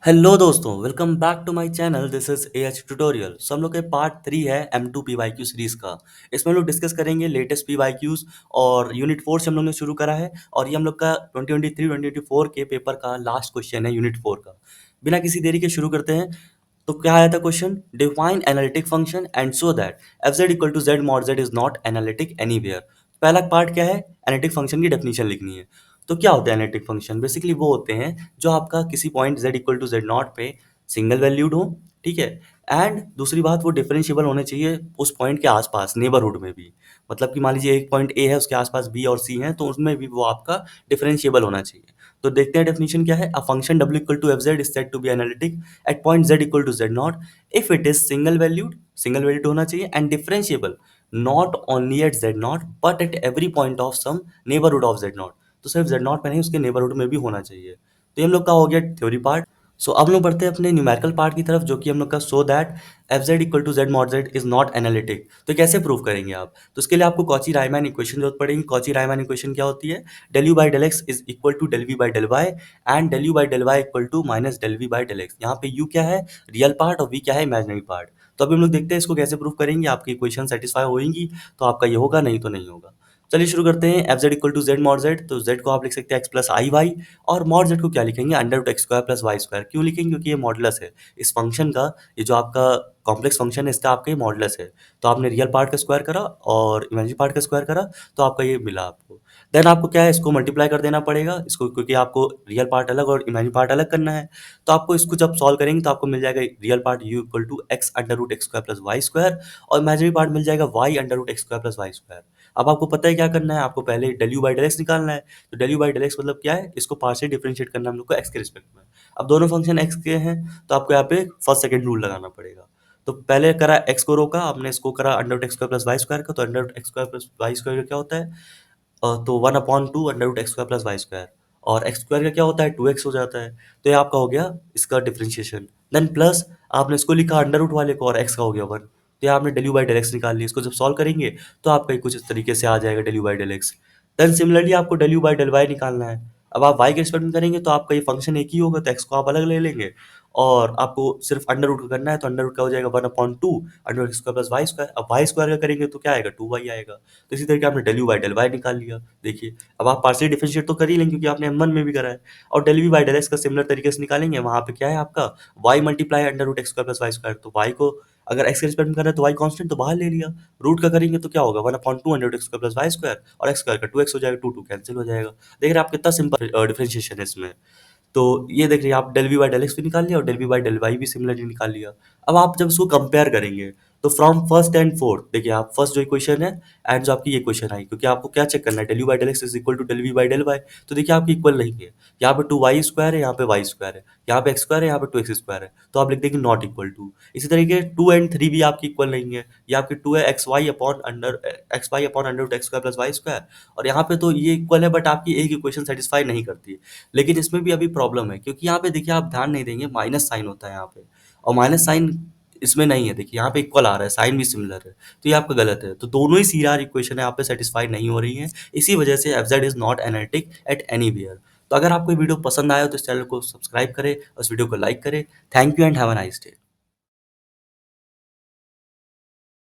Hello दोस्तों, welcome back to my channel. This is ah tutorial. So हम लोग के पार्ट 3 है M2 PYQ सीरीज का। इसमें हम लोग डिस्कस करेंगे लेटेस्ट PYQs और यूनिट 4 से हम लोग ने शुरू करा है और ये हम लोग का 2023-2024 के पेपर का लास्ट क्वेश्चन है यूनिट 4 का। बिना किसी देरी के शुरू करते हैं। तो क्या आया था question? Define analytic function and show that f z equal to z mod z is not analytic anywhere. पहला पार्ट क्या है? एनालिटिक फंक्शन की डेफिनेशन लिखनी है। तो क्या होता है एनालिटिक फंक्शन? बेसिकली वो होते हैं जो आपका किसी point z equal to z not पे सिंगल वैल्यूड हो, ठीक है। एंड दूसरी बात, वो डिफरेंशिएबल होने चाहिए उस पॉइंट के आसपास, नेबरहुड में भी। मतलब कि मान लीजिए एक पॉइंट ए है, उसके आसपास बी और सी हैं, तो उसमें भी वो आपका डिफरेंशिएबल होना चाहिए। तो देखते हैं डेफिनेशन क्या है। A function w equal to f z is said to be analytic at point z equal to z not if it is single valued होना चाहिए and differentiable not only at z not but at every point of some neighbourhood of z not. तो सिर्फ Z not पे नहीं, उसके neighbourhood में भी होना चाहिए। तो ये हम लोग का हो गया थ्योरी पार्ट। सो अब हम लोग बढ़ते हैं अपने न्यूमेरिकल पार्ट की तरफ, जो कि हम लोग का show that f z equal to z mod z is not analytic. तो कैसे प्रूव करेंगे आप? तो उसके लिए आपको कॉची रायमैन इक्वेशन जरूरत पड़ेगी। कॉची रायमैन इक्वेशन क्या होती है? Del u by del x is equal to del v by del y and del u by del y equal to minus del v by del x. यहाँ पे you क्या है? Real part, और we क्या है? Imaginary part. तो अभी हम लोग देखते हैं इसको कैसे प्रूव करेंगे। आपकी इक्वेशन सेटिस्फाई होगी तो आपका ये होगा, नहीं तो नहीं होगा। चलिए शुरू करते हैं। F z equal to z mod z. तो जेड को आप लिख सकते हैं एक्स प्लस आई वाई, और मॉड जेड को क्या लिखेंगे? Under root x square plus y square. क्यों लिखेंगे? क्योंकि ये मॉडुलस है इस फंक्शन का। ये जो आपका कॉम्प्लेक्स फंक्शन है, इसका आपका ये मॉडुलस है। तो आपने रियल पार्ट का स्क्वायर करा और इमेजिनरी पार्ट का स्क्वायर करा, तो आपका ये मिला आपको। देन आपको क्या है? इसको मल्टीप्लाई कर देना पड़ेगा इसको, क्योंकि आपको रियल पार्ट अलग और इमेजिनरी पार्ट अलग करना है। तो आपको इसको जब सॉल्व करेंगे तो आपको मिल जाएगा real part u equal to x under root x square plus y square, और इमेजिनरी पार्ट मिल जाएगा y under root x square plus y square. अब आपको पता है क्या करना है? आपको पहले del u by del x निकालना है। तो del u by del x मतलब क्या है? इसको पार्शियल डिफरेंशिएट करना है हम लोग को एक्स के रिस्पेक्ट में। अब दोनों फंक्शन एक्स के हैं, तो आपको यहाँ पे फर्स्ट सेकंड रूल लगाना पड़ेगा। तो पहले करा एक्स को रोका, आपने इसको करा under root x square plus y square का। तो under root x square plus y square का क्या होता है? तो 1/2 under root x square plus y square, और एक्स स्क्वायर का क्या होता है? 2x हो जाता है। तो ये आपका हो गया इसका डिफरेंशिएशन। देन प्लस आपने इसको लिखा अंडर रूट वाले को, और एक्स का हो गया 1। तो ये आपने del u by del x निकाल लिया। इसको जब सॉल्व करेंगे तो आपका ये कुछ इस तरीके से आ जाएगा del u by del x. Then similarly आपको del u by del y निकालना है। अब आप y के रिस्पेक्ट में करेंगे तो आपका ये फंक्शन एक ही होगा, तो x को आप अलग ले लेंगे, और आपको सिर्फ अंडर रूट का करना है। तो अंडर रूट का हो जाएगा 1/2 under root square plus y square. अब वाई स्क्वायर का करेंगे तो क्या आएगा? 2y आएगा। तो इसी तरीके आपने del u by del y निकाल लिया। देखिए, अब आप पार्शियल डिफरेंशिएट तो कर ही लेंगे क्योंकि आपने m1 में भी करा है। और del v by del x का सिमिलर तरीके से निकालेंगे। वहाँ पे क्या है आपका? y multiply under root x square plus y square. तो y को अगर x के रिस्पेक्ट में करना है तो y कांस्टेंट तो बाहर ले लिया। रूट का करेंगे तो क्या होगा? 1/2 under root x square plus y square, और x स्क्वायर का 2x हो जाएगा, 2 कैंसिल हो जाएगा। देख रहे हैं आप कितना सिंपल डिफरेंशिएशन है इसमें। तो ये देख रही है आप, del v by del x भी निकाल लिया और del v by del y भी सिमिलरली निकाल लिया। अब आप जब इसको कंपेयर करेंगे तो फ्रॉम फर्स्ट एंड फोर्थ, देखिए आप फर्स्ट जो इक्वेशन है एंड जो आपकी ये इक्वेशन आई, क्योंकि आपको क्या चेक करना है? Del u by del x is equal to del v by del y. तो देखिए आपकी इक्वल नहीं है। यहाँ पे 2y स्क्वायर है, यहाँ पे वाई स्क्वायर है, यहाँ पे एक्स स्क्वायर है, यहाँ पे 2x स्क्वायर है। तो आप लिख देंगे नॉट इक्वल टू। इसी तरीके 2 एंड 3 भी आपकी इक्वल नहीं है। ये आपकी 2 है x y upon under root x square plus y square, और यहाँ पे तो ये इक्वल है, बट आपकी एक इक्वेशन सेटिस्फाई नहीं करती है। लेकिन इसमें भी अभी प्रॉब्लम है, क्योंकि यहाँ पे देखिए आप ध्यान नहीं देंगे, माइनस साइन होता है यहाँ पे, और माइनस साइन इसमें नहीं है। देखिए यहाँ पे इक्वल आ रहा है, साइन भी सिमिलर है, तो ये आपका गलत है। तो दोनों ही सी आर इक्वेशन है आप पे सेटिस्फाई नहीं हो रही है। इसी वजह से f z is not analytic at anywhere. तो अगर आपको ये वीडियो पसंद आया हो तो इस चैनल को सब्सक्राइब करें और इस वीडियो को लाइक करें। Thank you and have a nice day.